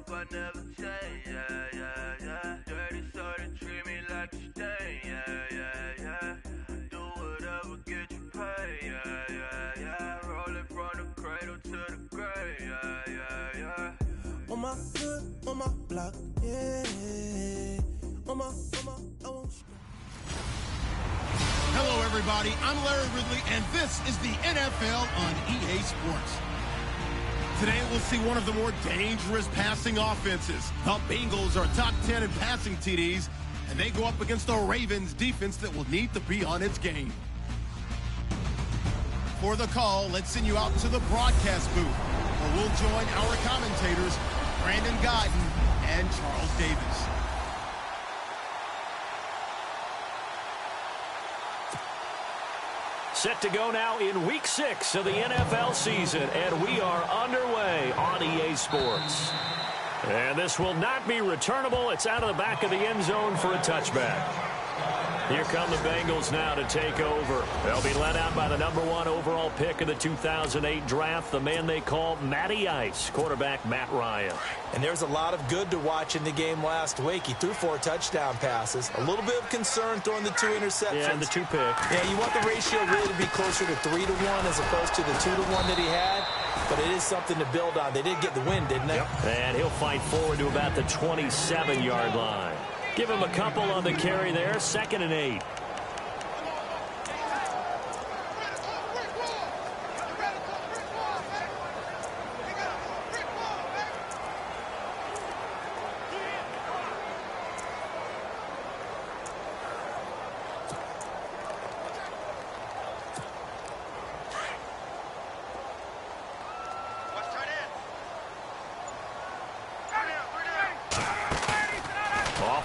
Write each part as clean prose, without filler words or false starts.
hope I never change, yeah, yeah, yeah. Dirty soda, treat me like a stain, yeah, yeah, yeah. Do whatever, get you paid, yeah, yeah, yeah. Rolling from the cradle to the grave, yeah, yeah, yeah. On my hood, on my block, yeah. On my, I won't stop. Hello, everybody. I'm Larry Ridley, and this is the NFL on EA Sports. Today, we'll see one of the more dangerous passing offenses. The Bengals are top 10 in passing TDs, and they go up against the Ravens defense that will need to be on its game. For the call, let's send you out to the broadcast booth, where we'll join our commentators, Brandon Godden and Charles Davis. Set to go now in Week 6 of the NFL season, and we are underway on EA Sports. And this will not be returnable. It's out of the back of the end zone for a touchback. Here come the Bengals now to take over. They'll be led out by the #1 overall pick of the 2008 draft, the man they call Matty Ice, quarterback Matt Ryan. And there's a lot of good to watch in the game last week. He threw 4 touchdown passes. A little bit of concern throwing the 2 interceptions. Yeah, and the 2 picks. Yeah, you want the ratio really to be closer to 3-to-1 as opposed to the 2-to-1 that he had. But it is something to build on. They did get the win, didn't they? Yep. And he'll fight forward to about the 27-yard line. Give him a couple on the carry there. 2nd and 8.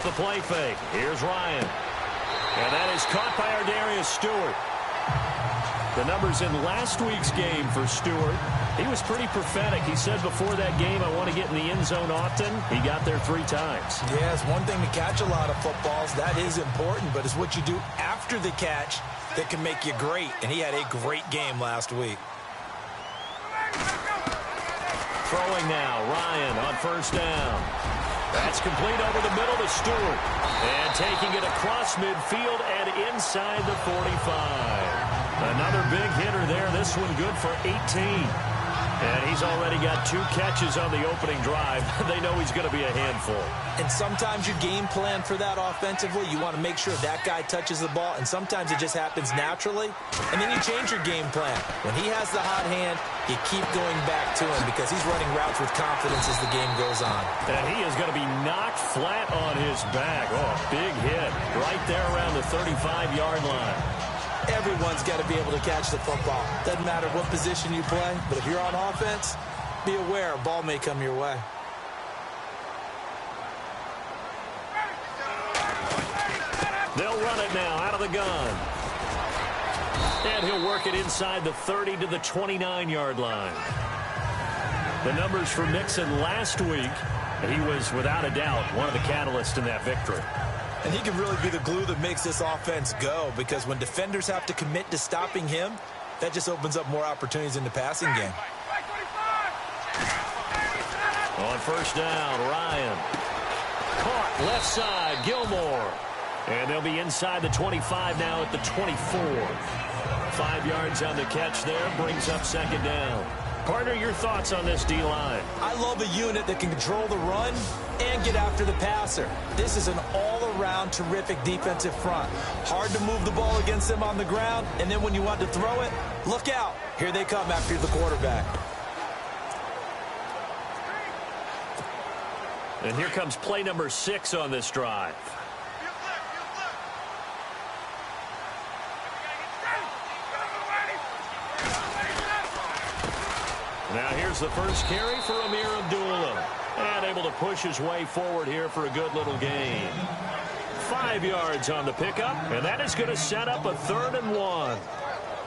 The play fake. Here's Ryan. And that is caught by Ardarius Stewart. The numbers in last week's game for Stewart. He was pretty prophetic. He said before that game, I want to get in the end zone often. He got there 3 times. Yeah, it's one thing to catch a lot of footballs. That is important, but it's what you do after the catch that can make you great. And he had a great game last week. Throwing now. Ryan on 1st down. That's complete over the middle to Stewart. And taking it across midfield and inside the 45. Another big hitter there. This one good for 18. And he's already got 2 catches on the opening drive. They know he's going to be a handful. And sometimes you game plan for that offensively. You want to make sure that guy touches the ball. And sometimes it just happens naturally. And then you change your game plan. When he has the hot hand, you keep going back to him because he's running routes with confidence as the game goes on. And he is going to be knocked flat on his back. Oh, big hit right there around the 35-yard line. Everyone's got to be able to catch the football. Doesn't matter what position you play, but if you're on offense, be aware a ball may come your way. They'll run it now out of the gun. And he'll work it inside the 30 to the 29-yard line. The numbers for Mixon last week, he was without a doubt one of the catalysts in that victory. And he can really be the glue that makes this offense go, because when defenders have to commit to stopping him, that just opens up more opportunities in the passing game. On 1st down, Ryan. Caught left side, Gilmore. And they'll be inside the 25 now at the 24. 5 yards on the catch there, brings up 2nd down. Partner, your thoughts on this D-line? I love a unit that can control the run and get after the passer. This is an all-around terrific defensive front. Hard to move the ball against them on the ground, and then when you want to throw it, look out. Here they come after the quarterback. And here comes play number 6 on this drive. Now here's the first carry for Amir Abdullah. And able to push his way forward here for a good little gain. 5 yards on the pickup, and that is going to set up a 3rd and 1.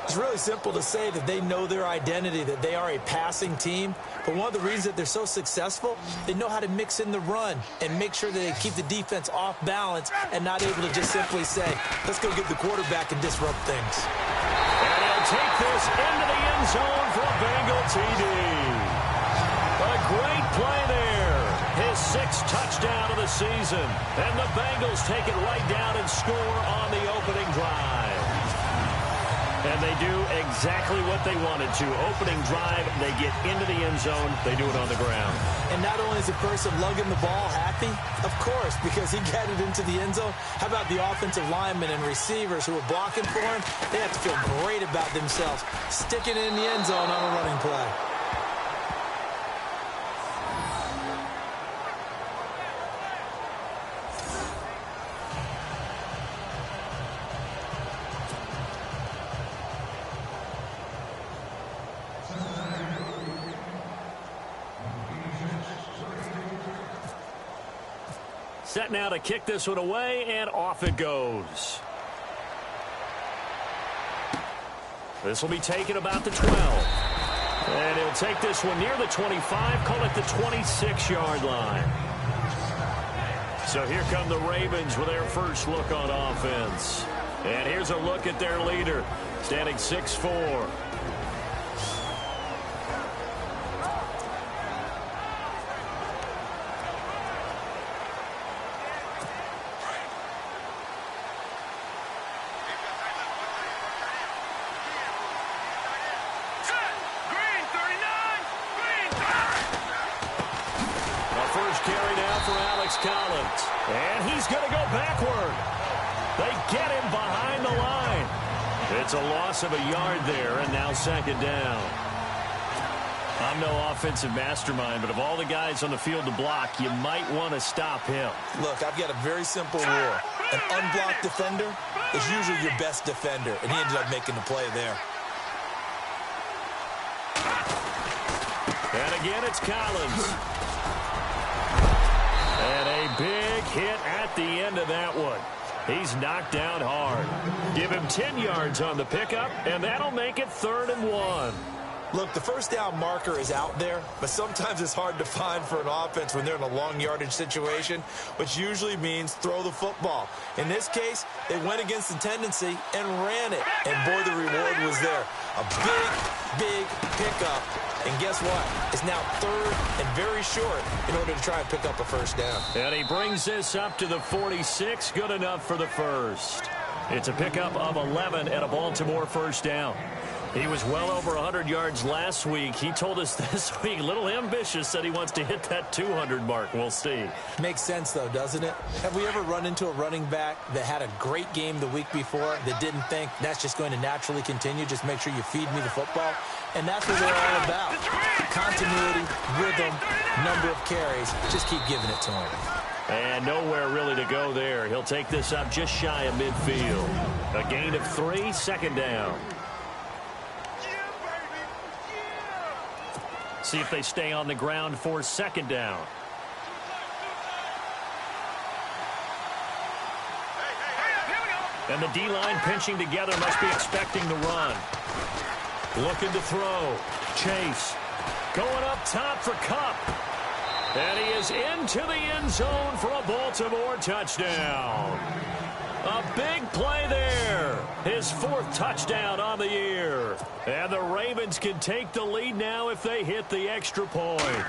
It's really simple to say that they know their identity, that they are a passing team. But one of the reasons that they're so successful, they know how to mix in the run and make sure that they keep the defense off balance and not able to just simply say, let's go get the quarterback and disrupt things. And he'll take this into the end zone for a Bengal TD. A great play there. first touchdown of the season. And the Bengals take it right down and score on the opening drive. And they do exactly what they wanted to. Opening drive, they get into the end zone. They do it on the ground. And not only is the person lugging the ball happy, of course, because he got it into the end zone. How about the offensive linemen and receivers who were blocking for him? They have to feel great about themselves, sticking it in the end zone on a running play. Set now to kick this one away, and off it goes. This will be taken about the 12. And he'll take this one near the 25, call it the 26-yard line. So here come the Ravens with their first look on offense. And here's a look at their leader, standing 6'4". Collins, and he's going to go backward. They get him behind the line. It's a loss of a yard there, and now second down. I'm no offensive mastermind, but of all the guys on the field to block, you might want to stop him. Look, I've got a very simple rule. An unblocked defender is usually your best defender, and he ended up making the play there. And again, it's Collins. And a big hit at the end of that one. He's knocked down hard. Give him 10 yards on the pickup, and that'll make it 3rd and 1. Look, the first down marker is out there, but sometimes it's hard to find for an offense when they're in a long yardage situation, which usually means throw the football. In this case, they went against the tendency and ran it. And boy, the reward was there. A big pickup. And guess what? It's now 3rd and very short in order to try and pick up a first down. And he brings this up to the 46. Good enough for the first. It's a pickup of 11 and a Baltimore first down. He was well over 100 yards last week. He told us this week, a little ambitious, said he wants to hit that 200 mark. We'll see. Makes sense, though, doesn't it? Have we ever run into a running back that had a great game the week before that didn't think that's just going to naturally continue? Just make sure you feed me the football. And that's what they're all about. Continuity, rhythm, number of carries. Just keep giving it to him. And nowhere really to go there. He'll take this up just shy of midfield. A gain of 3, second down. See if they stay on the ground for second down. And the D-line pinching together, must be expecting the run. Looking to throw. Chase. Going up top for Kupp. And he is into the end zone for a Baltimore touchdown. A big play there. His 4th touchdown on the year. And the Ravens can take the lead now if they hit the extra point.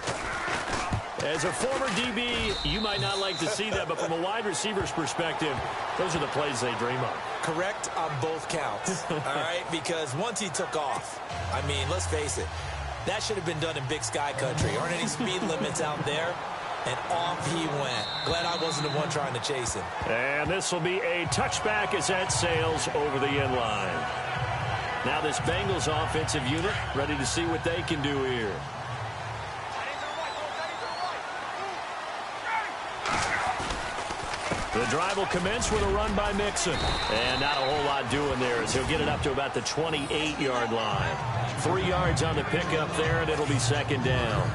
As a former DB, you might not like to see that, but from a wide receiver's perspective, those are the plays they dream of. Correct on both counts, all right? Because once he took off, I mean, let's face it, that should have been done in Big Sky Country. Aren't any speed limits out there? And off he went. Glad I wasn't the one trying to chase him. And this will be a touchback as that sails over the end line. Now this Bengals offensive unit ready to see what they can do here. The drive will commence with a run by Mixon. And not a whole lot doing there as he'll get it up to about the 28-yard line. 3 yards on the pickup there, and it'll be second down.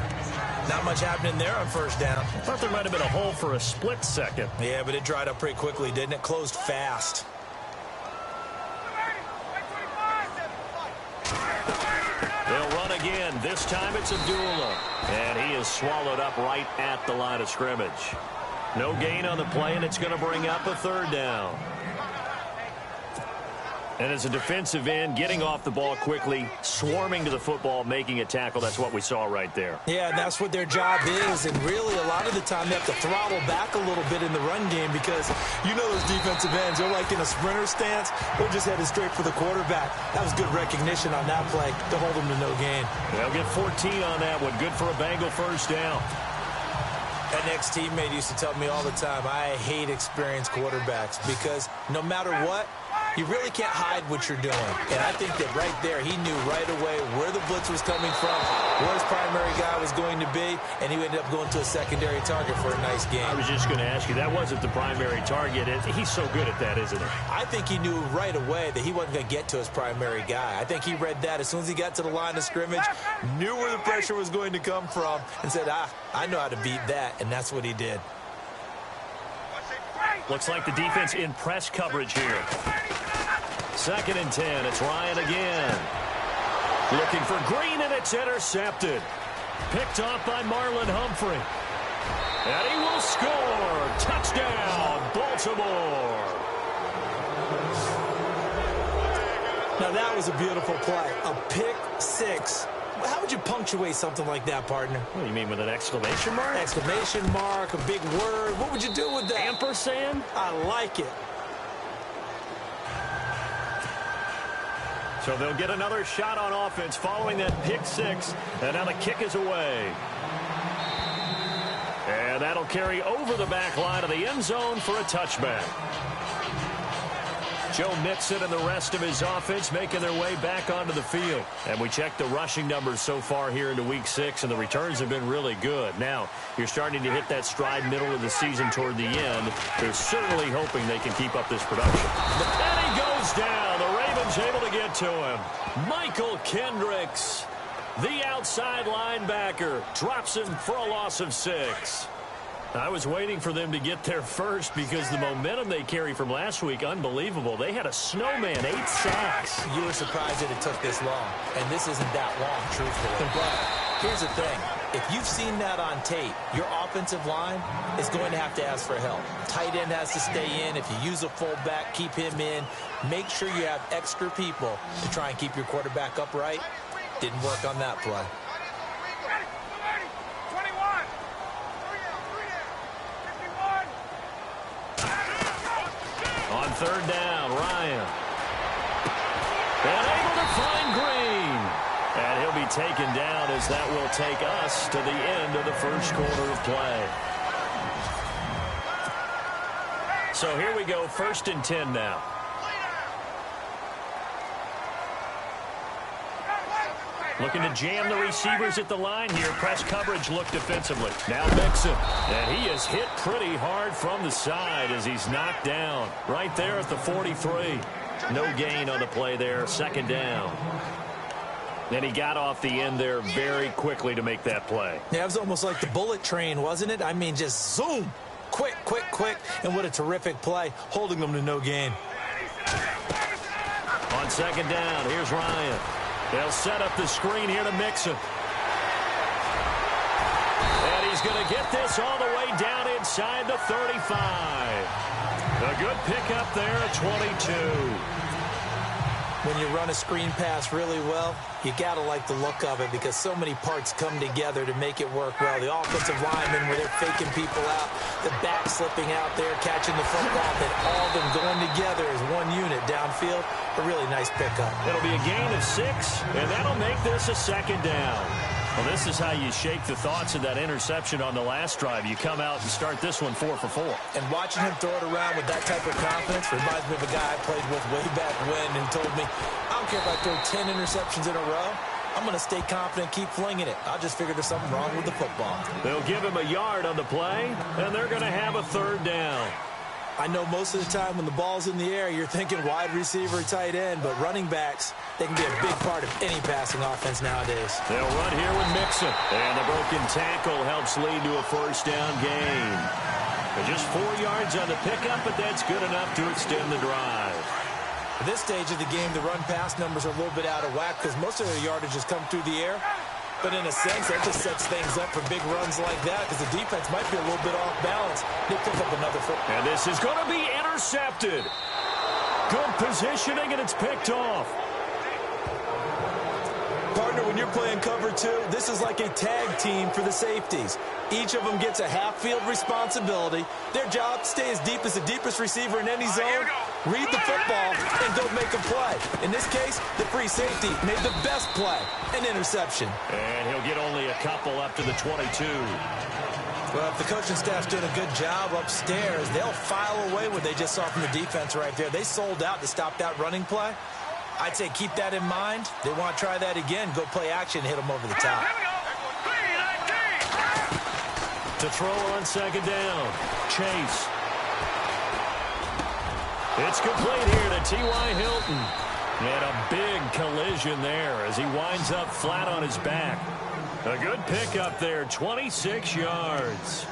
Not much happening there on first down. Thought there might have been a hole for a split second. Yeah, but it dried up pretty quickly, didn't it? Closed fast. They'll run again. This time it's Abdullah. And he is swallowed up right at the line of scrimmage. No gain on the play, and it's going to bring up a 3rd down. And as a defensive end, getting off the ball quickly, swarming to the football, making a tackle, that's what we saw right there. Yeah, and that's what their job is. And really, a lot of the time, they have to throttle back a little bit in the run game because you know those defensive ends, they're like in a sprinter stance. They're just headed straight for the quarterback. That was good recognition on that play to hold them to no gain. They'll get 14 on that one. Good for a Bengal first down. An ex-teammate used to tell me all the time, I hate experienced quarterbacks because no matter what, you really can't hide what you're doing. And I think that right there, he knew right away where the blitz was coming from, where his primary guy was going to be, and he ended up going to a secondary target for a nice game. I was just going to ask you, that wasn't the primary target. He's so good at that, isn't he? I think he knew right away that he wasn't going to get to his primary guy. I think he read that as soon as he got to the line of scrimmage, knew where the pressure was going to come from, and said, I know how to beat that, and that's what he did. Looks like the defense in press coverage here. 2nd and 10. It's Ryan again. Looking for Green, and it's intercepted. Picked off by Marlon Humphrey. And he will score. Touchdown, Baltimore. Now, that was a beautiful play. A pick six. How would you punctuate something like that, partner? What do you mean, with an exclamation mark? Exclamation mark, a big word. What would you do with that? Ampersand? I like it. So they'll get another shot on offense following that pick six. And now the kick is away. And that'll carry over the back line of the end zone for a touchback. Joe Mixon and the rest of his offense making their way back onto the field. And we check the rushing numbers so far here into Week 6, and the returns have been really good. Now, you're starting to hit that stride middle of the season toward the end. They're certainly hoping they can keep up this production. And he goes down. The Ravens able to get to him. Michael Kendricks, the outside linebacker, drops him for a loss of 6. I was waiting for them to get there first because the momentum they carry from last week, unbelievable. They had a snowman, 8 sacks. You were surprised that it took this long, and this isn't that long, truthfully. But here's the thing. If you've seen that on tape, your offensive line is going to have to ask for help. Tight end has to stay in. If you use a fullback, keep him in. Make sure you have extra people to try and keep your quarterback upright. Didn't work on that play. On 3rd down, Ryan. And able to find Green. And he'll be taken down as that will take us to the end of the first quarter of play. So here we go, 1st and 10 now. Looking to jam the receivers at the line here. Press coverage look defensively. Now Mixon. And he is hit pretty hard from the side as he's knocked down. Right there at the 43. No gain on the play there. 2nd down. And he got off the end there very quickly to make that play. Yeah, it was almost like the bullet train, wasn't it? I mean, just zoom. Quick, quick, quick. And what a terrific play, holding them to no gain. On 2nd down, here's Ryan. They'll set up the screen here to Mixon. And he's going to get this all the way down inside the 35. A good pickup there at 22. When you run a screen pass really well, you got to like the look of it because so many parts come together to make it work well. The offensive linemen where they're faking people out, the back slipping out there, catching the football, then all of them going together as one unit downfield. A really nice pickup. It'll be a gain of 6, and that'll make this a 2nd down. Well, this is how you shake the thoughts of that interception on the last drive. You come out and start this one 4 for 4. And watching him throw it around with that type of confidence reminds me of a guy I played with way back when and told me, I don't care if I throw 10 interceptions in a row. I'm going to stay confident, keep flinging it. I just figured there's something wrong with the football. They'll give him a yard on the play, and they're going to have a 3rd down. I know most of the time when the ball's in the air, you're thinking wide receiver, tight end, but running backs, they can be a big part of any passing offense nowadays. They'll run here with Mixon. And the broken tackle helps lead to a 1st down gain. But just 4 yards on the pickup, but that's good enough to extend the drive. At this stage of the game, the run-pass numbers are a little bit out of whack because most of their yardage has come through the air. But in a sense, that just sets things up for big runs like that because the defense might be a little bit off balance. They pick up another foot. And this is going to be intercepted. Good positioning, and it's picked off. Partner, when you're playing cover two, this is like a tag team for the safeties. Each of them gets a half-field responsibility. Their job, stay as deep as the deepest receiver in any zone, read the football, and go make a play. In this case, the free safety made the best play, an interception. And he'll get only a couple up to the 22. Well, if the coaching staff's doing a good job upstairs, they'll file away what they just saw from the defense right there. They sold out to stop that running play. I'd say keep that in mind. They want to try that again. Go play action, hit them over the top. To throw on second down. Chase. It's complete here to T.Y. Hilton. And a big collision there as he winds up flat on his back. A good pickup there, 26 yards.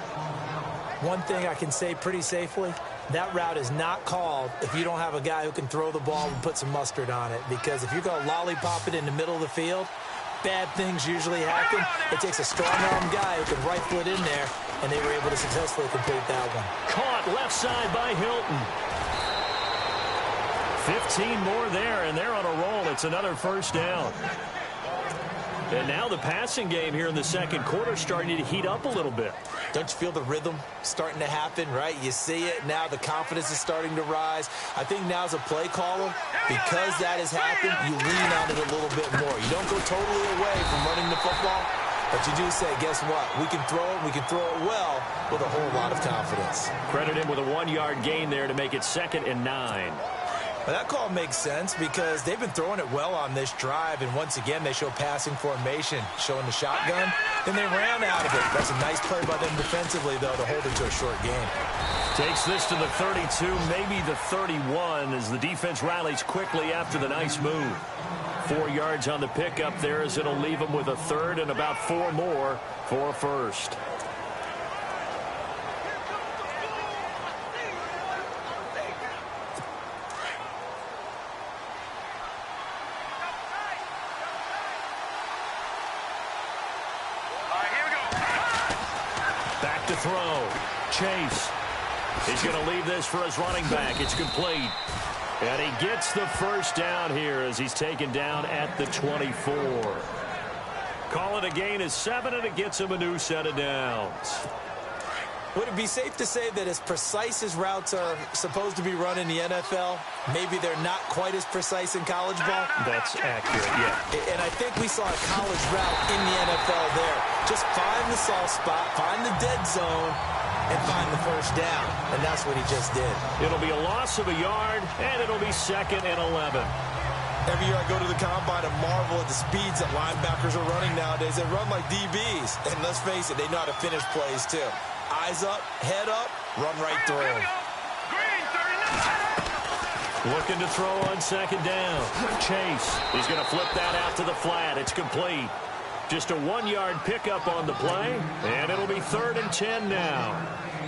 One thing I can say pretty safely, that route is not called if you don't have a guy who can throw the ball and put some mustard on it. Because if you're going to lollipop it in the middle of the field, bad things usually happen. It takes a strong-arm guy who can rifle it in there, and they were able to successfully complete that one. Caught left side by Hilton. 15 more there, and they're on a roll. It's another first down. And now the passing game here in the second quarter starting to heat up a little bit. Don't you feel the rhythm starting to happen, right? You see it. Now the confidence is starting to rise. I think now as a play caller, because that has happened, you lean on it a little bit more. You don't go totally away from running the football, but you do say, guess what? We can throw it. We can throw it well with a whole lot of confidence. Credit him with a 1-yard gain there to make it 2nd and 9. Well, that call makes sense because they've been throwing it well on this drive, and once again, they show passing formation, showing the shotgun. Then they ran out of it. That's a nice play by them defensively, though, to hold it to a short game. Takes this to the 32, maybe the 31, as the defense rallies quickly after the nice move. 4 yards on the pickup there as it'll leave them with a third and about 4 more for a first. Back to throw. Chase. He's going to leave this for his running back. It's complete. And he gets the first down here as he's taken down at the 24. Call it a gain of 7, and it gets him a new set of downs. Would it be safe to say that as precise as routes are supposed to be run in the NFL, maybe they're not quite as precise in college ball? That's accurate, yeah. And I think we saw a college route in the NFL there. Just find the soft spot, find the dead zone, and find the first down. And that's what he just did. It'll be a loss of a yard, and it'll be 2nd and 11. Every year I go to the combine and marvel at the speeds that linebackers are running nowadays. They run like DBs. And let's face it, they know how to finish plays too. Eyes up, head up, run right through them. Looking to throw on second down. Chase. He's going to flip that out to the flat. It's complete. Just a 1-yard pickup on the play, and it'll be 3rd and 10 now.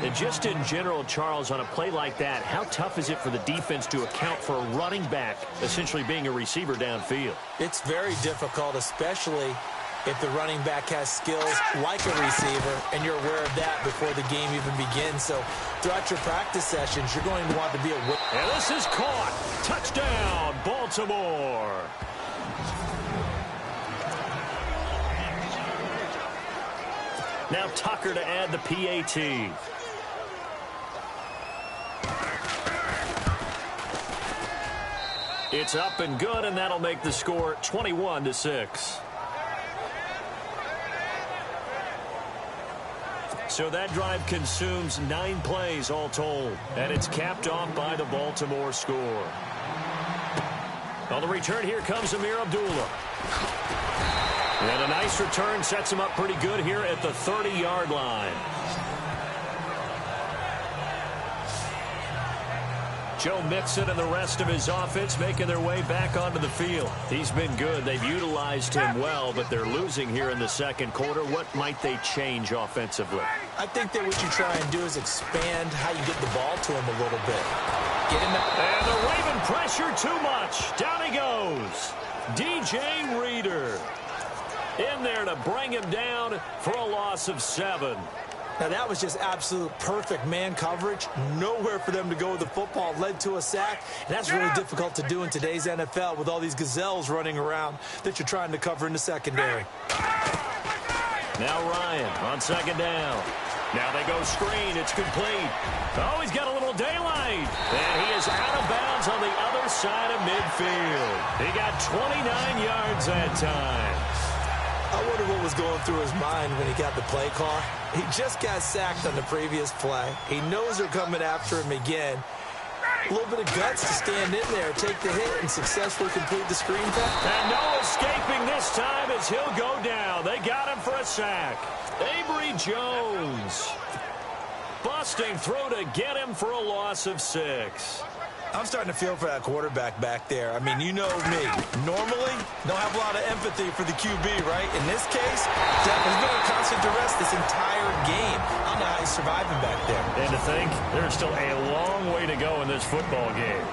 And just in general, Charles, on a play like that, how tough is it for the defense to account for a running back essentially being a receiver downfield? It's very difficult, especially if the running back has skills like a receiver, and you're aware of that before the game even begins. So throughout your practice sessions, you're going to want to be a whip. And this is caught. Touchdown, Baltimore. Now Tucker to add the PAT. It's up and good, and that'll make the score 21-6. So that drive consumes 9 plays all told, and it's capped off by the Baltimore score. On the return, here comes Amir Abdullah. And a nice return sets him up pretty good here at the 30-yard line. Joe Mixon and the rest of his offense making their way back onto the field. He's been good. They've utilized him well, but they're losing here in the second quarter. What might they change offensively? I think that what you try and do is expand how you get the ball to him a little bit. Get him out. And the Raven pressure too much. Down he goes. DJ Reader in there to bring him down for a loss of 7. Now, that was just absolute perfect man coverage. Nowhere for them to go with the football. Led to a sack. And that's really difficult to do in today's NFL with all these gazelles running around that you're trying to cover in the secondary. Now Ryan on second down. Now they go screen. It's complete. Oh, he's got a little daylight. And he is out of bounds on the other side of midfield. He got 29 yards that time. I wonder what was going through his mind when he got the play call. He just got sacked on the previous play. He knows they're coming after him again. A little bit of guts to stand in there, take the hit, and successfully complete the screen pass. And no escaping this time as he'll go down. They got him for a sack. Avery Jones. Busting through to get him for a loss of 6. I'm starting to feel for that quarterback back there. I mean, you know me. Normally, don't have a lot of empathy for the QB, right? In this case, Jeff has been under constant duress this entire game. I don't know how he's surviving back there. And to think, there's still a long way to go in this football game.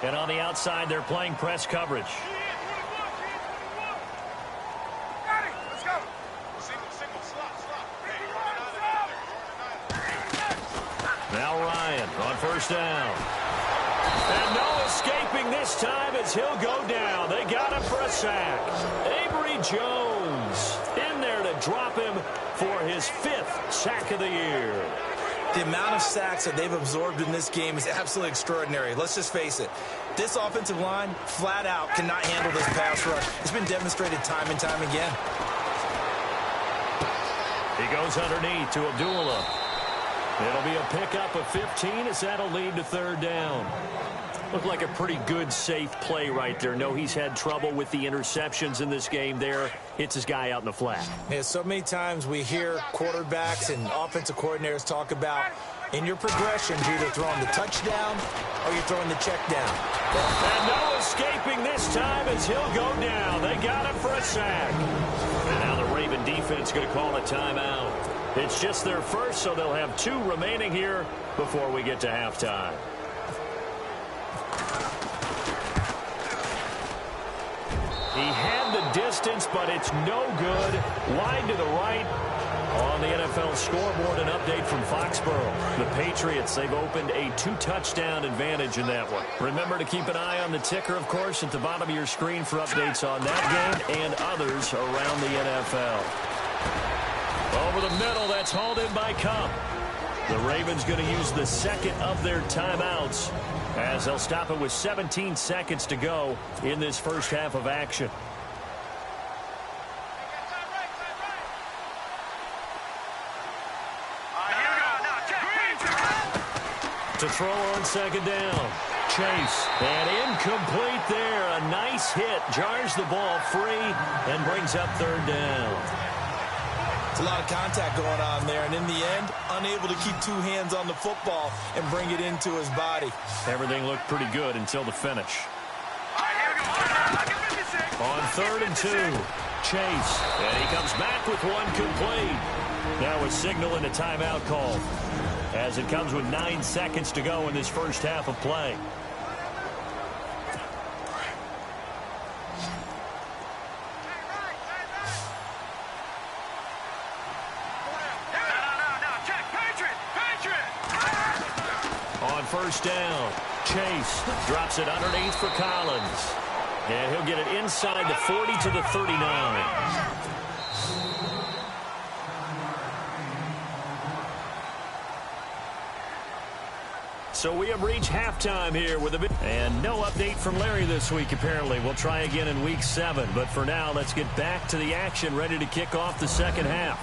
And on the outside, they're playing press coverage. Now Ryan on first down. And no escaping this time as he'll go down. They got him for a sack. Avery Jones in there to drop him for his 5th sack of the year. The amount of sacks that they've absorbed in this game is absolutely extraordinary. Let's just face it. This offensive line, flat out, cannot handle this pass rush. It's been demonstrated time and time again. He goes underneath to Abdullah. It'll be a pickup of 15 as that'll lead to 3rd down. Looked like a pretty good, safe play right there. No, he's had trouble with the interceptions in this game there. Hits his guy out in the flat. Yeah, so many times we hear quarterbacks and offensive coordinators talk about in your progressions, you're either throwing the touchdown or you're throwing the check down. And no escaping this time as he'll go down. They got him for a sack. And now the Raven defense going to call a timeout. It's just their first, so they'll have 2 remaining here before we get to halftime. He had the distance, but it's no good. Wide to the right. On the NFL scoreboard, an update from Foxborough. The Patriots, they've opened a 2-touchdown advantage in that one. Remember to keep an eye on the ticker, of course, at the bottom of your screen for updates on that game and others around the NFL. Over the middle, that's hauled in by Cup. The Ravens going to use the 2nd of their timeouts as they'll stop it with 17 seconds to go in this first half of action. To throw on 2nd down. Chase. And incomplete there. A nice hit. Jars the ball free and brings up 3rd down. It's a lot of contact going on there, and in the end, unable to keep 2 hands on the football and bring it into his body. Everything looked pretty good until the finish. On 3rd and 2, Chase. And he comes back with 1 complete. Now a signal and a timeout call as it comes with 9 seconds to go in this first half of play. On first down, Chase drops it underneath for Collins. And he'll get it inside the 40 to the 39. So we have reached halftime here with a bit. And no update from Larry this week, apparently. We'll try again in week 7. But for now, let's get back to the action, ready to kick off the second half.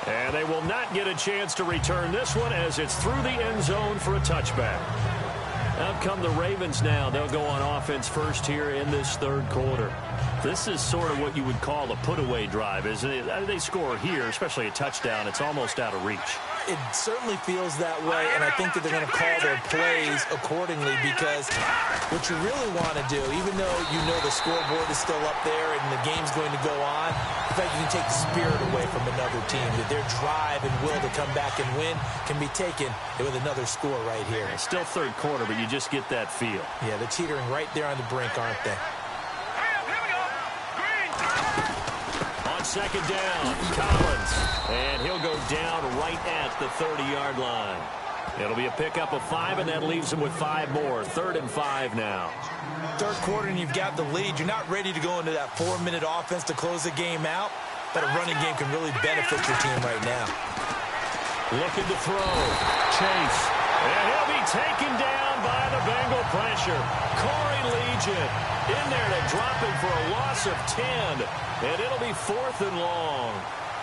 And they will not get a chance to return this one as it's through the end zone for a touchback. Out come the Ravens now. They'll go on offense first here in this 3rd quarter. This is sort of what you would call a put-away drive, isn't it? They score here, especially a touchdown. It's almost out of reach. It certainly feels that way, and I think that they're going to call their plays accordingly, because what you really want to do, even though you know the scoreboard is still up there and the game's going to go on, in fact, you can take the spirit away from another team, that their drive and will to come back and win can be taken with another score right here. It's still third quarter, but you just get that feel. Yeah, they're teetering right there on the brink, aren't they? Second down, Collins, and he'll go down right at the 30-yard line. It'll be a pickup of 5, and that leaves him with 5 more. 3rd and 5 now. Third quarter, and you've got the lead. You're not ready to go into that 4-minute offense to close the game out, but a running game can really benefit your team right now. Looking to throw. Chase. And he'll be taken down by the Bengal pressure. Corey Legion in there to drop him for a loss of 10. And it'll be 4th and long.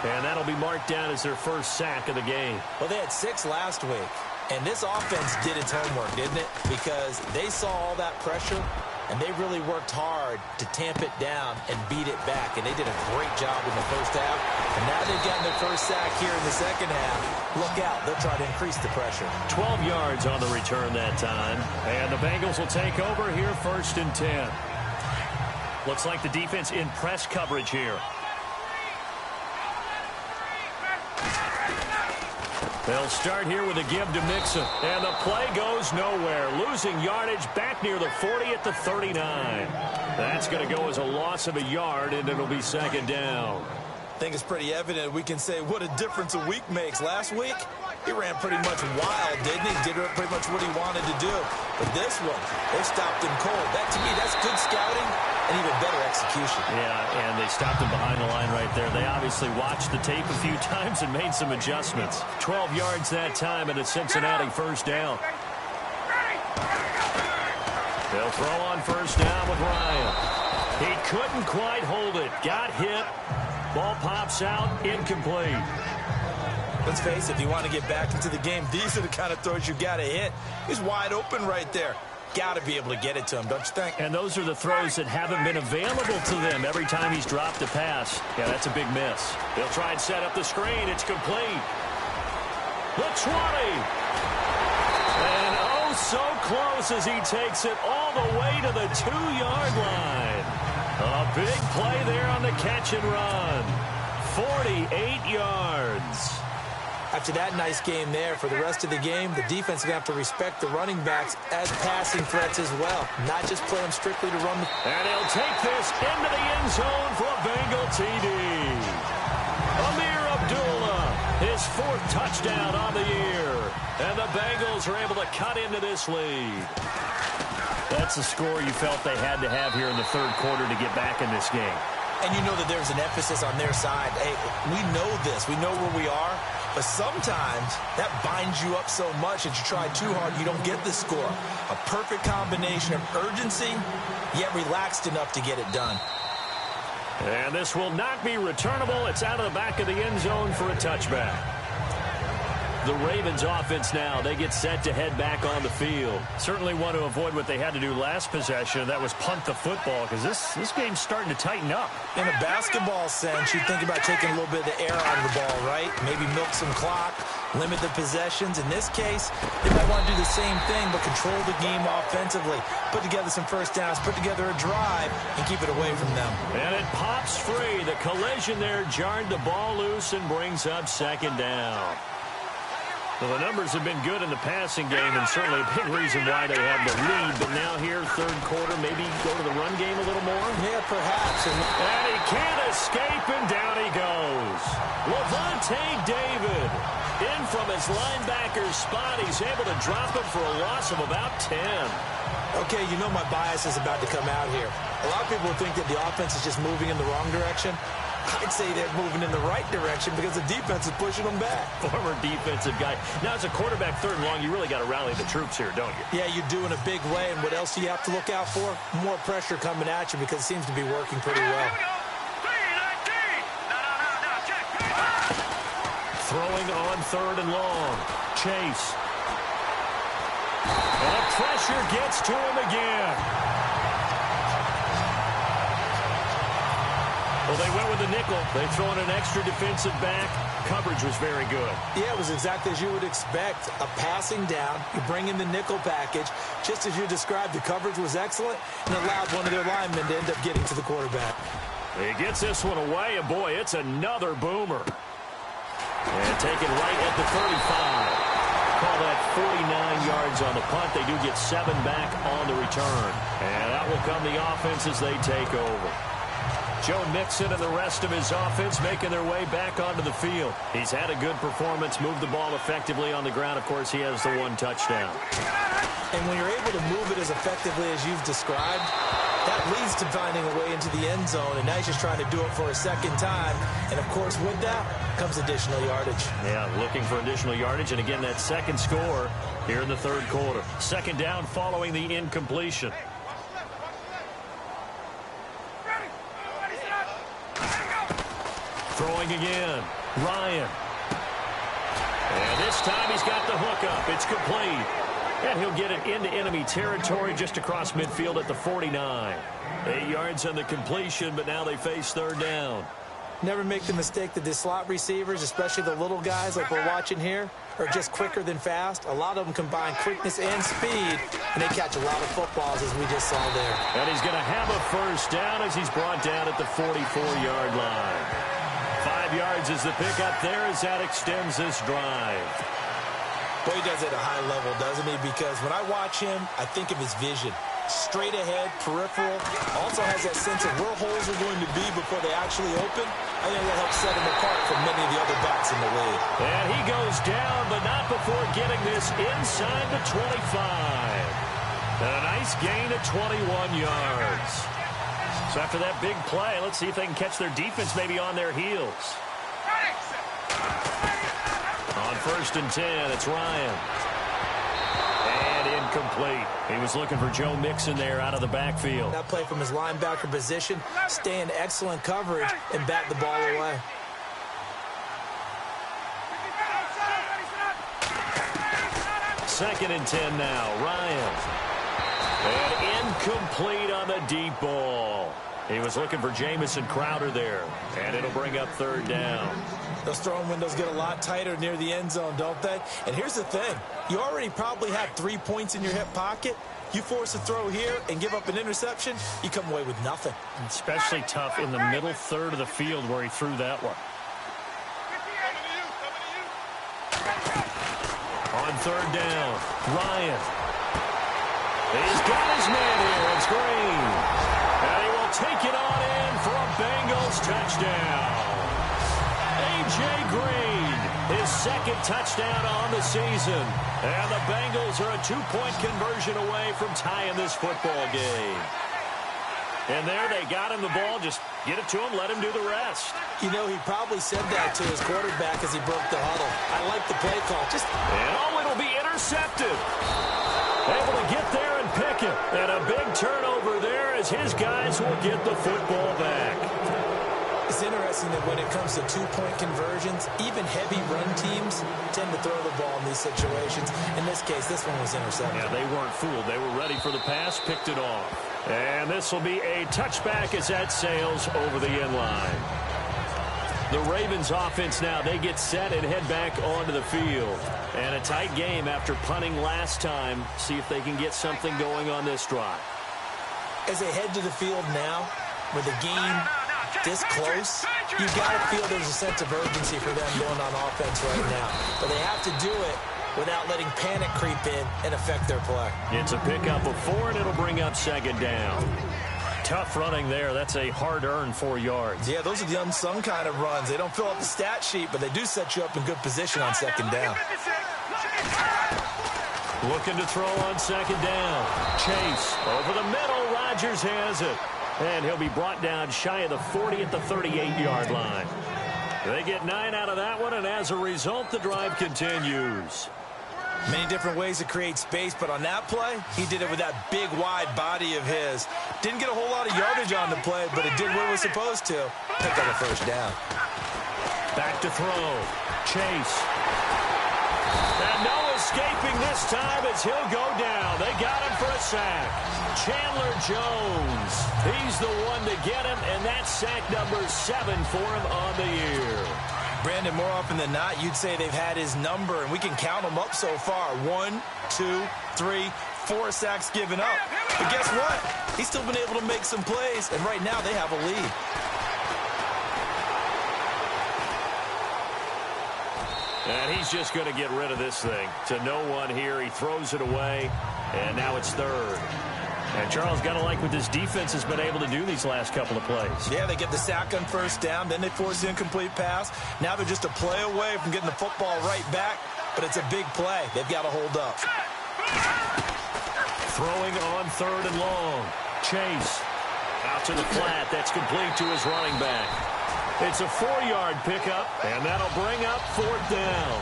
And that'll be marked down as their first sack of the game. Well, they had 6 last week. And this offense did its homework, didn't it? Because they saw all that pressure, and they really worked hard to tamp it down and beat it back. And they did a great job in the first half. And now they've gotten their first sack here in the second half. Look out. They'll try to increase the pressure. 12 yards on the return that time. And the Bengals will take over here 1st and 10. Looks like the defense in press coverage here. They'll start here with a give to Mixon. And the play goes nowhere. Losing yardage back near the 40 at the 39. That's going to go as a loss of a yard, and it'll be 2nd down. I think it's pretty evident. We can say what a difference a week makes. Last week, he ran pretty much wild, didn't he? Did pretty much what he wanted to do. But this one, they stopped him cold. That, to me, that's good scouting and even better execution. Yeah, and they stopped him behind the line right there. They obviously watched the tape a few times and made some adjustments. 12 yards that time, and a Cincinnati 1st down. They'll throw on 1st down with Ryan. He couldn't quite hold it. Got hit. Ball pops out, incomplete. Let's face it, if you want to get back into the game, these are the kind of throws you got to hit. He's wide open right there. Got to be able to get it to him, don't you think? And those are the throws that haven't been available to them every time he's dropped a pass. Yeah, that's a big miss. He'll try and set up the screen. It's complete. The 20. And oh, so close as he takes it all the way to the 2-yard line. A big play there on the catch and run. 48 yards. After that nice game there, for the rest of the game, the defense is going to have to respect the running backs as passing threats as well, not just play them strictly to run. And he'll take this into the end zone for a Bengal TD. Amir Abdullah, his 4th touchdown on the year. And the Bengals are able to cut into this lead. That's the score you felt they had to have here in the 3rd quarter to get back in this game. And you know that there's an emphasis on their side. Hey, we know this. We know where we are. But sometimes that binds you up so much that you try too hard, you don't get the score. A perfect combination of urgency, yet relaxed enough to get it done. And this will not be returnable. It's out of the back of the end zone for a touchback. The Ravens offense now, they get set to head back on the field. Certainly want to avoid what they had to do last possession. That was punt the football, because this game's starting to tighten up. In a basketball sense, you think about taking a little bit of the air out of the ball, right? Maybe milk some clock, limit the possessions. In this case, they might want to do the same thing, but control the game offensively. Put together some first downs, put together a drive, and keep it away from them. And it pops free. The collision there jarred the ball loose and brings up 2nd down. Well, the numbers have been good in the passing game, and certainly a big reason why they have the lead. But now here, 3rd quarter, maybe go to the run game a little more? Yeah, perhaps. And he can't escape, and down he goes. Levante David in from his linebacker's spot. He's able to drop him for a loss of about 10. Okay, you know my bias is about to come out here. A lot of people think that the offense is just moving in the wrong direction. I'd say they're moving in the right direction because the defense is pushing them back. Former defensive guy. Now, as a quarterback 3rd and long, you really got to rally the troops here, don't you? Yeah, you do in a big way. And what else do you have to look out for? More pressure coming at you because it seems to be working pretty well. Throwing on 3rd and long. Chase. And the pressure gets to him again. Well, they went with the nickel. They throw in an extra defensive back. Coverage was very good. Yeah, it was exactly as you would expect. A passing down. You bring in the nickel package. Just as you described, the coverage was excellent and allowed one of their linemen to end up getting to the quarterback. He gets this one away, and boy, it's another boomer. And taken right at the 35. Call that 49 yards on the punt. They do get 7 back on the return. And that will come the offense as they take over. Joe Mixon and the rest of his offense making their way back onto the field. He's had a good performance, moved the ball effectively on the ground. Of course, he has the 1 touchdown. And when you're able to move it as effectively as you've described, that leads to finding a way into the end zone, and now he's just trying to do it for a second time. And, of course, with that comes additional yardage. Yeah, looking for additional yardage, and again, that second score here in the third quarter. Second down following the incompletion. Throwing again, Ryan. And this time he's got the hook up. It's complete. And he'll get it into enemy territory just across midfield at the 49. 8 yards on the completion, but now they face third down. Never make the mistake that the slot receivers, especially the little guys like we're watching here, are just quicker than fast. A lot of them combine quickness and speed, and they catch a lot of footballs, as we just saw there. And he's going to have a first down as he's brought down at the 44-yard line. 5 yards is the pickup there as that extends this drive. Boy, he does it at a high level, doesn't he? Because when I watch him, I think of his vision. Straight ahead, peripheral. Also has that sense of where holes are going to be before they actually open. I think that'll help set him apart from many of the other backs in the league. And he goes down, but not before getting this inside the 25. And a nice gain of 21 yards. So after that big play, let's see if they can catch their defense maybe on their heels. On 1st and 10, it's Ryan. And incomplete. He was looking for Joe Mixon there out of the backfield. That play from his linebacker position, stay in excellent coverage and bat the ball away. Second and 10 now, Ryan. And incomplete on the deep ball. He was looking for Jamison Crowder there. And it'll bring up third down. Those throwing windows get a lot tighter near the end zone, don't they? And here's the thing. You already probably have 3 points in your hip pocket. You force a throw here and give up an interception, you come away with nothing. Especially tough in the middle third of the field where he threw that one. On third down, Ryan. He's got his man here. It's Green. And he will take it on in for a Bengals touchdown. A.J. Green, his second touchdown on the season. And the Bengals are a 2-point conversion away from tying this football game. And there they got him the ball. Just get it to him, let him do the rest. You know, he probably said that to his quarterback as he broke the huddle. I like the play call. And it'll be intercepted. Able to get there and pick it. And a big turnover there as his guys will get the football back. It's interesting that when it comes to 2-point conversions, even heavy run teams tend to throw the ball in these situations. In this case, this one was intercepted. Yeah, they weren't fooled. They were ready for the pass, picked it off. And this will be a touchback as that sails over the end line. The Ravens offense now, they get set and head back onto the field. And a tight game after punting last time. See if they can get something going on this drive. As they head to the field now, with the game this close, you've got to feel there's a sense of urgency for them going on offense right now. But they have to do it without letting panic creep in and affect their play. It's a pickup of 4, and it'll bring up second down. Tough running there. That's a hard-earned 4 yards. Yeah, those are the unsung kind of runs. They don't fill up the stat sheet, but they do set you up in good position on second down. Looking to throw on second down. Chase over the middle. Rodgers has it. And he'll be brought down shy of the 40 at the 38-yard line. They get 9 out of that one, and as a result, the drive continues. Many different ways to create space, but on that play, he did it with that big, wide body of his. Didn't get a whole lot of yardage on the play, but it did what it was supposed to. Picked up a first down. Back to throw. Chase. And Noah's escaping this time as he'll go down. They got him for a sack. Chandler Jones. He's the one to get him, and that's sack number 7 for him on the year. Brandon, more often than not, you'd say they've had his number, and we can count them up so far. 1, 2, 3, 4 sacks given up. But guess what? He's still been able to make some plays, and right now they have a lead. And he's just going to get rid of this thing. To no one here. He throws it away, and now it's third. And Charles, got to like what this defense has been able to do these last couple of plays. Yeah, they get the sack on first down, then they force the incomplete pass. Now they're just a play away from getting the football right back, but it's a big play. They've got to hold up. Throwing on third and long. Chase out to the flat. That's complete to his running back. It's a 4-yard pickup, and that'll bring up fourth down.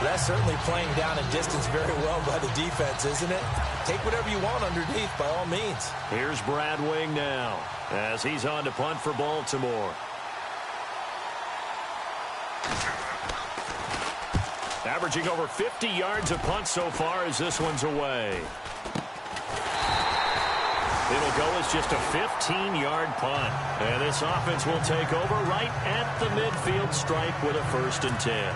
That's certainly playing down a distance very well by the defense, isn't it? Take whatever you want underneath, by all means. Here's Brad Wing now as he's on to punt for Baltimore. Averaging over 50 yards a punt so far as this one's away. It'll go as just a 15-yard punt. And this offense will take over right at the midfield stripe with a 1st and 10.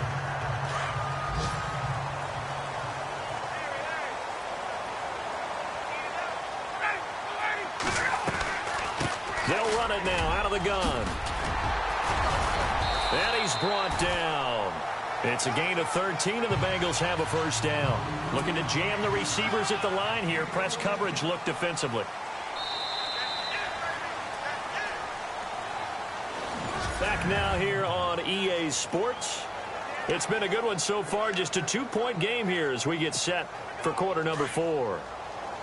They'll run it now out of the gun. And he's brought down. It's a gain of 13, and the Bengals have a 1st down. Looking to jam the receivers at the line here. Press coverage look defensively. Back now here on EA Sports. It's been a good one so far. Just a 2-point game here as we get set for quarter number 4.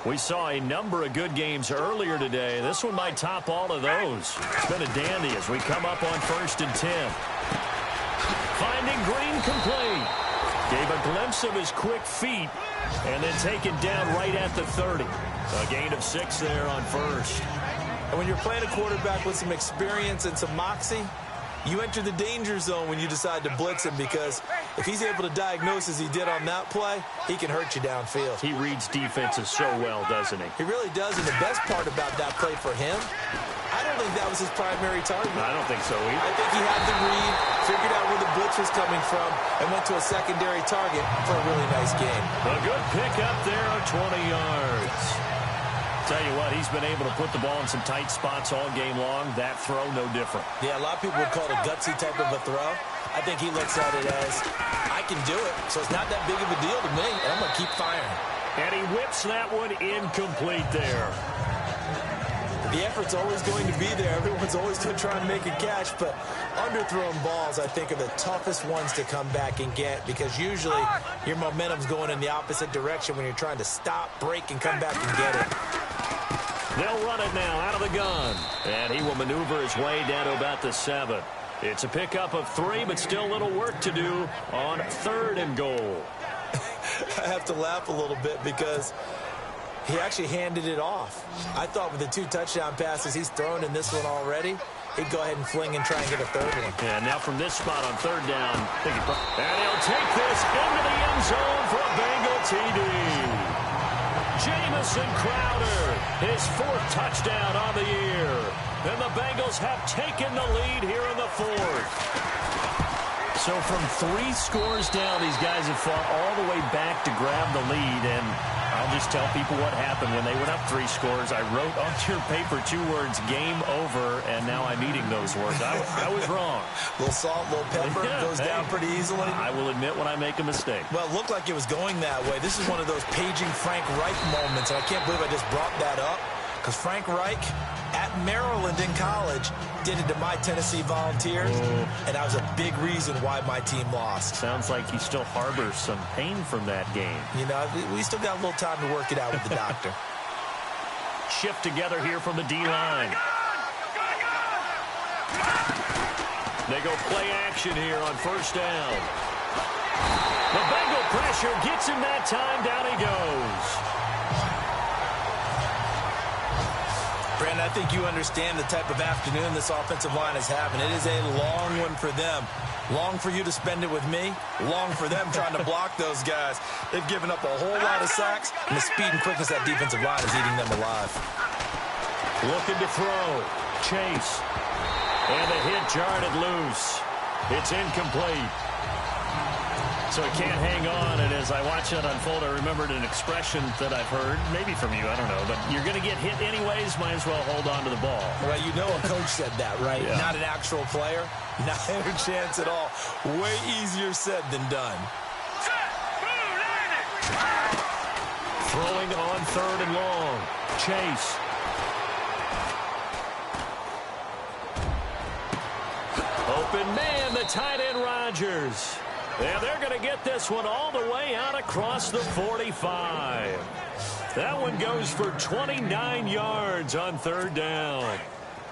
We saw a number of good games earlier today. This one might top all of those. It's been a dandy as we come up on 1st and 10. Finding Green complete. Gave a glimpse of his quick feet and then taken down right at the 30. A gain of 6 there on 1st. And when you're playing a quarterback with some experience and some moxie, you enter the danger zone when you decide to blitz him, because if he's able to diagnose as he did on that play, he can hurt you downfield. He reads defenses so well, doesn't he? He really does, and the best part about that play for him, I don't think that was his primary target. I don't think so either. I think he had the read, figured out where the blitz was coming from, and went to a secondary target for a really nice game. A good pickup there of 20 yards. Tell you what, he's been able to put the ball in some tight spots all game long. That throw, no different. Yeah, a lot of people would call it a gutsy type of a throw. I think he looks at it as, I can do it, so it's not that big of a deal to me, and I'm going to keep firing. And he whips that one incomplete there. The effort's always going to be there. Everyone's always going to try and make a catch, but underthrown balls, I think, are the toughest ones to come back and get, because usually your momentum's going in the opposite direction when you're trying to stop, break, and come back and get it. They'll run it now out of the gun. And he will maneuver his way down to about the 7. It's a pickup of 3, but still a little work to do on 3rd and goal. I have to laugh a little bit because he actually handed it off. I thought with the 2 touchdown passes he's thrown in this one already, he'd go ahead and fling and try and get a 3rd one. Yeah, now from this spot on 3rd down, and he'll take this into the end zone for a Bengal TD. Jamison Crowder, his 4th touchdown on the year. And the Bengals have taken the lead here in the 4th. So from 3 scores down, these guys have fought all the way back to grab the lead. And I'll just tell people what happened when they went up 3 scores. I wrote onto your paper 2 words, game over, and now I'm eating those words. I was wrong. A little salt, a little pepper, goes down pretty easily. I will admit when I make a mistake. Well, it looked like it was going that way. This is one of those paging Frank Reich moments, and I can't believe I just brought that up, because Frank Reich at Maryland in college did it to my Tennessee Volunteers, and that was a big reason why my team lost. Sounds like he still harbors some pain from that game. You know, we still got a little time to work it out with the doctor. Shift together here from the D-line. They go play action here on 1st down. The Bengal pressure gets him that time. Down he goes. Brandon, I I think you understand the type of afternoon this offensive line is having. It is a long one for them. Long for you to spend it with me. Long for them trying to block those guys. They've given up a whole lot of sacks, and the speed and quickness of that defensive line is eating them alive. Looking to throw. Chase. And the hit jarred it loose. It's incomplete. So he can't hang on, and as I watch that unfold, I remembered an expression that I've heard, maybe from you, I don't know, but you're going to get hit anyways, might as well hold on to the ball. Well, you know a coach said that, right? Yeah. Not an actual player. Not a chance at all. Way easier said than done. Throwing on 3rd and long. Chase. Open man, the tight end Rodgers. And they're going to get this one all the way out across the 45. That one goes for 29 yards on 3rd down.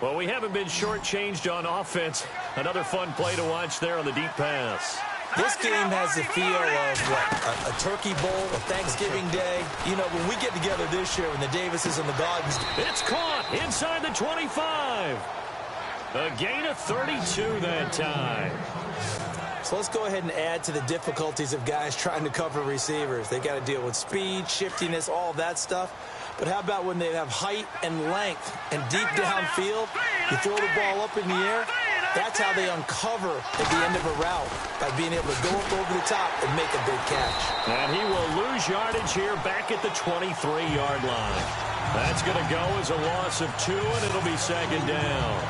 Well, we haven't been shortchanged on offense. Another fun play to watch there on the deep pass. This game has the feel of, what, a turkey bowl, a Thanksgiving day. You know, when we get together this year, when the Davises and the Gardens. It's caught inside the 25. A gain of 32 that time. So let's go ahead and add to the difficulties of guys trying to cover receivers. They got to deal with speed, shiftiness, all that stuff. But how about when they have height and length and deep downfield? You throw the ball up in the air. That's how they uncover at the end of a route, by being able to go up over the top and make a big catch. And he will lose yardage here back at the 23-yard line. That's going to go as a loss of 2, and it'll be 2nd down.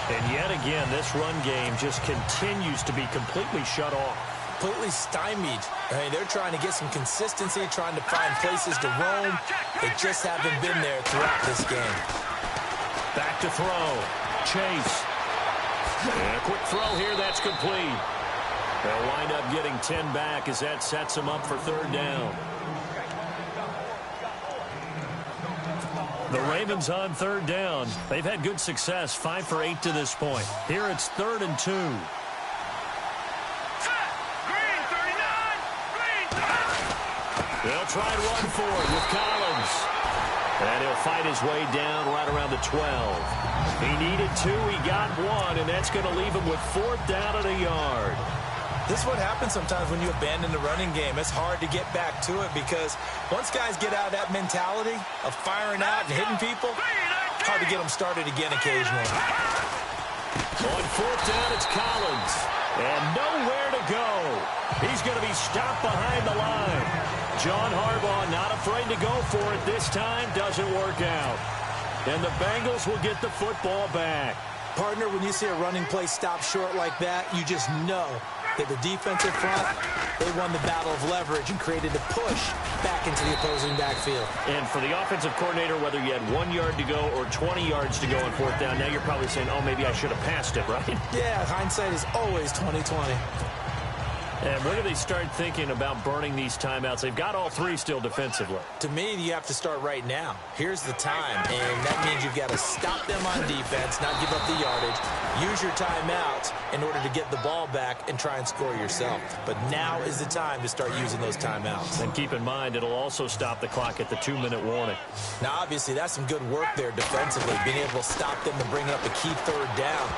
And yet again, this run game just continues to be completely shut off. Completely stymied. I mean, they're trying to get some consistency, trying to find places to roam. They just haven't been there throughout this game. Back to throw. Chase. And a quick throw here, that's complete. They'll wind up getting 10 back as that sets them up for 3rd down. The Ravens on 3rd down. They've had good success, 5 for 8 to this point. Here it's 3rd and 2. They'll try and run for it with Collins. And he'll fight his way down right around the 12. He needed 2, he got 1, and that's going to leave him with 4th down and a yard. This is what happens sometimes when you abandon the running game. It's hard to get back to it because once guys get out of that mentality of firing out and hitting people, it's hard to get them started again occasionally. On 4th down, it's Collins. And nowhere to go. He's going to be stopped behind the line. John Harbaugh not afraid to go for it this time. Doesn't work out. And the Bengals will get the football back. Partner, when you see a running play stop short like that, you just know that the defensive front, they won the battle of leverage and created a push back into the opposing backfield. And for the offensive coordinator, whether you had 1 yard to go or 20 yards to go on 4th down, now you're probably saying, oh, maybe I should have passed it, right? Yeah, hindsight is always 20/20. And when do they start thinking about burning these timeouts? They've got all 3 still defensively. To me, you have to start right now. Here's the time, and that means you've got to stop them on defense, not give up the yardage, use your timeouts in order to get the ball back and try and score yourself. But now is the time to start using those timeouts. And keep in mind, it'll also stop the clock at the 2-minute warning. Now, obviously, that's some good work there defensively, being able to stop them and bring up a key 3rd down.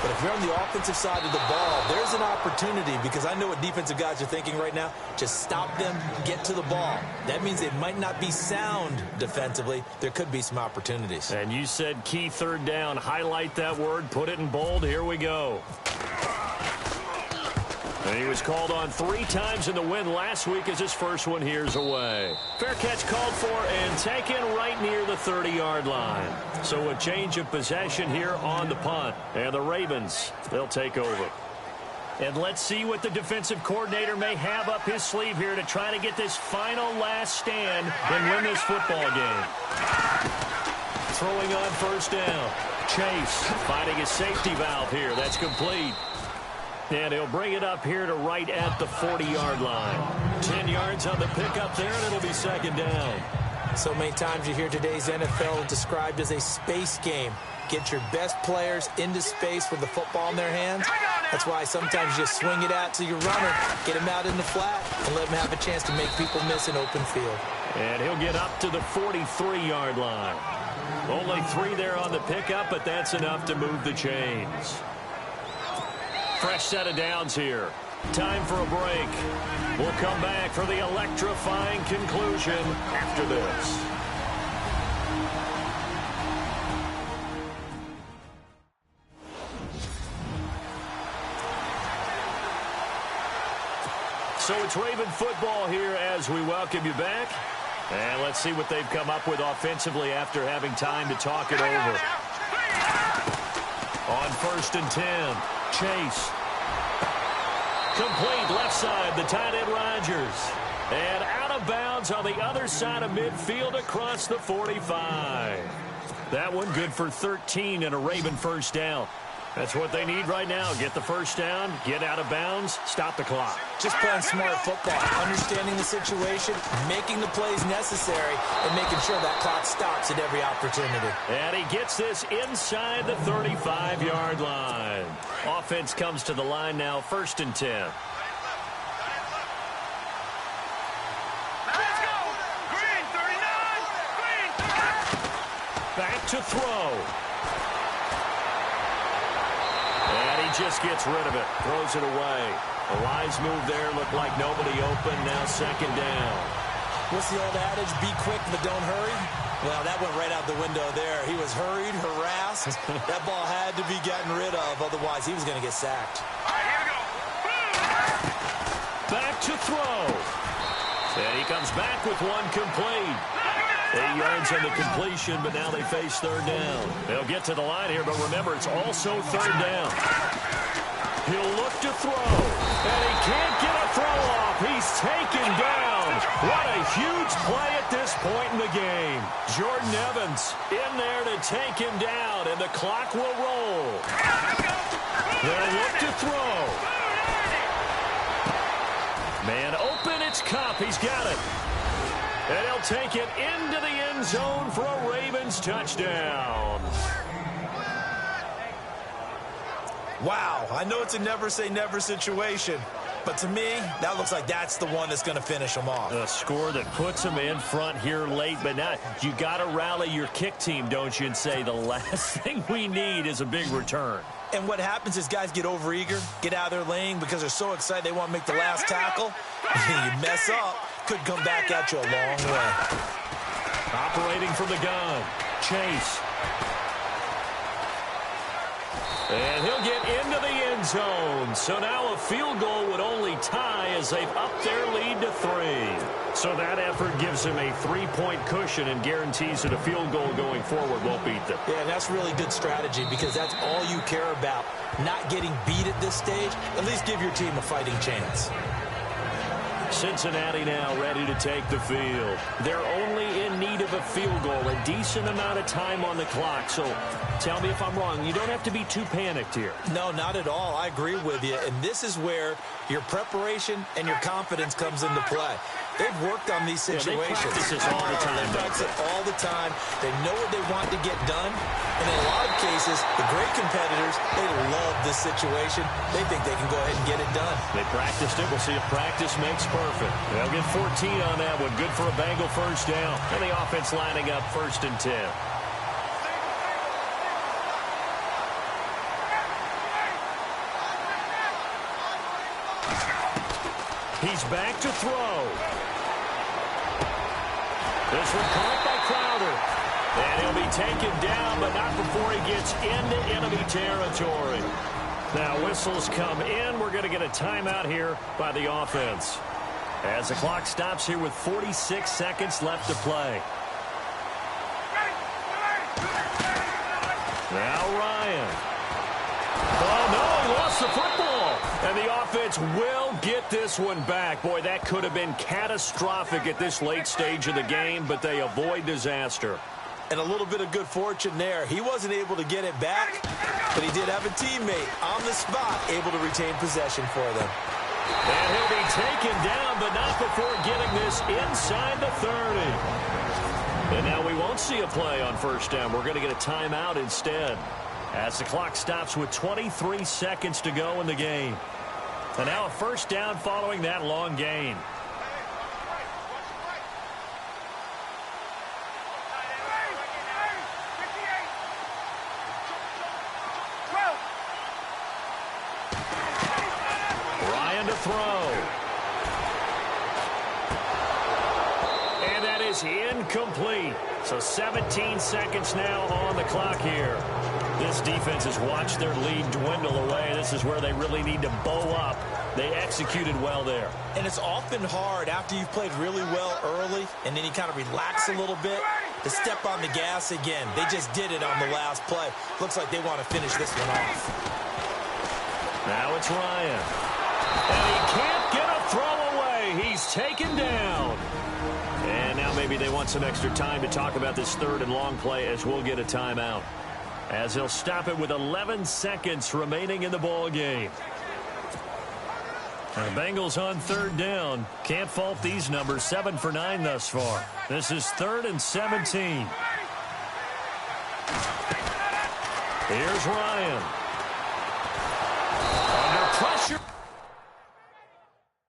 But if you're on the offensive side of the ball, there's an opportunity, because I know what defensive guys are thinking right now. Just stop them, get to the ball. That means they might not be sound defensively. There could be some opportunities. And you said key 3rd down. Highlight that word, put it in bold. Here we go. And he was called on 3 times in the win last week as his first one here's away. Fair catch called for and taken right near the 30-yard line. So a change of possession here on the punt. And the Ravens, they'll take over. And let's see what the defensive coordinator may have up his sleeve here to try to get this final last stand and win this football game. Throwing on 1st down. Chase finding a safety valve here. That's complete. And he'll bring it up here to right at the 40-yard line. 10 yards on the pickup there, and it'll be 2nd down. So many times you hear today's NFL described as a space game. Get your best players into space with the football in their hands. That's why sometimes you just swing it out to your runner, get him out in the flat, and let him have a chance to make people miss an open field. And he'll get up to the 43-yard line. Only 3 there on the pickup, but that's enough to move the chains. Fresh set of downs here. Time for a break. We'll come back for the electrifying conclusion after this. So it's Raven football here as we welcome you back. And let's see what they've come up with offensively after having time to talk it over. On 1st and 10, Chase. Complete left side, the tight end Rodgers. And out of bounds on the other side of midfield across the 45. That one good for 13 and a Raven first down. That's what they need right now. Get the first down, get out of bounds, stop the clock. Just playing smart football, understanding the situation, making the plays necessary, and making sure that clock stops at every opportunity. And he gets this inside the 35-yard line. Offense comes to the line now, 1st and 10. Let's go! Green, 39! Green! Back to throw. And he just gets rid of it, throws it away. A wise move there, looked like nobody open, now 2nd down. What's the old adage, be quick but don't hurry? Well, that went right out the window there. He was hurried, harassed. That ball had to be gotten rid of, otherwise he was going to get sacked. All right, here we go. Back to throw. And he comes back with one complete. 8 yards on the completion, but now they face 3rd down. They'll get to the line here, but remember, it's also 3rd down. He'll look to throw, and he can't get a throw off. He's taken down. What a huge play at this point in the game. Jordan Evans in there to take him down, and the clock will roll. They'll look to throw. Man open, it's Cup. He's got it. And he'll take it into the end zone for a Ravens touchdown. Wow, I know it's a never-say-never situation, but to me, that looks like that's the one that's going to finish them off. A score that puts them in front here late, but now you got to rally your kick team, don't you, and say the last thing we need is a big return. And what happens is guys get overeager, get out of their lane because they're so excited they want to make the last tackle. You mess up, could come back at you a long way. Operating from the gun, Chase. And he'll get into the end zone. So now a field goal would only tie as they've upped their lead to 3. So that effort gives him a 3-point cushion and guarantees that a field goal going forward won't beat them. Yeah, that's really good strategy because that's all you care about. Not getting beat at this stage. At least give your team a fighting chance. Cincinnati now ready to take the field. They're only in need of a field goal, a decent amount of time on the clock. So tell me if I'm wrong. You don't have to be too panicked here. No, not at all. I agree with you. And this is where your preparation and your confidence comes into play. They've worked on these situations. They practice this all the time. They practice it all the time. They know what they want to get done. And in a lot of cases, the great competitors, they love this situation. They think they can go ahead and get it done. They practiced it. We'll see if practice makes perfect. They'll get 14 on that one. Good for a Bengal first down. And the offense lining up 1st and 10. He's back to throw. This one caught by Crowder. And he'll be taken down, but not before he gets into enemy territory. Now whistles come in. We're going to get a timeout here by the offense. As the clock stops here with 46 seconds left to play. Now Ryan. Oh, no, he lost the football. And the offense will get this one back. Boy, that could have been catastrophic at this late stage of the game, but they avoid disaster. And a little bit of good fortune there. He wasn't able to get it back, but he did have a teammate on the spot able to retain possession for them. And he'll be taken down, but not before getting this inside the 30. And now we won't see a play on first down. We're going to get a timeout instead, as the clock stops with 23 seconds to go in the game. And now a first down following that long gain. throw. And that is incomplete. So 17 seconds now on the clock here. This defense has watched their lead dwindle away. This is where they really need to bow up. They executed well there. And it's often hard after you've played really well early and then you kind of relax a little bit to step on the gas again. They just did it on the last play. Looks like they want to finish this one off. Now it's Ryan. And he can't get a throw away. He's taken down. And now maybe they want some extra time to talk about this third and long play as we'll get a timeout. As he'll stop it with 11 seconds remaining in the ball game. The Bengals on third down. Can't fault these numbers. 7 for 9 thus far. This is 3rd and 17. Here's Ryan. Under pressure.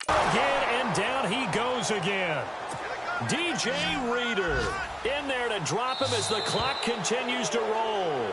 Again, and down he goes again. DJ Reader in there to drop him as the clock continues to roll.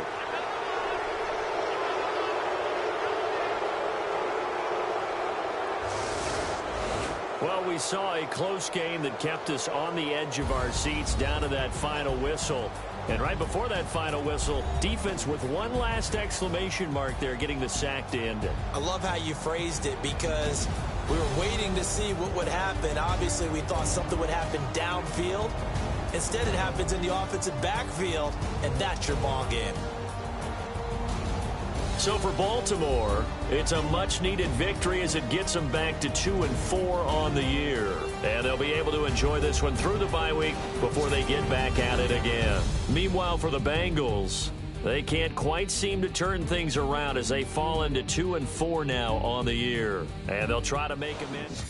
Well, we saw a close game that kept us on the edge of our seats down to that final whistle. And right before that final whistle, defense with one last exclamation mark there, getting the sack to end it. I love how you phrased it because we were waiting to see what would happen. Obviously, we thought something would happen downfield. Instead, it happens in the offensive backfield, and that's your ball game. So for Baltimore, it's a much-needed victory as it gets them back to 2-4 on the year. And they'll be able to enjoy this one through the bye week before they get back at it again. Meanwhile, for the Bengals, they can't quite seem to turn things around as they fall into 2-4 now on the year. And they'll try to make amends.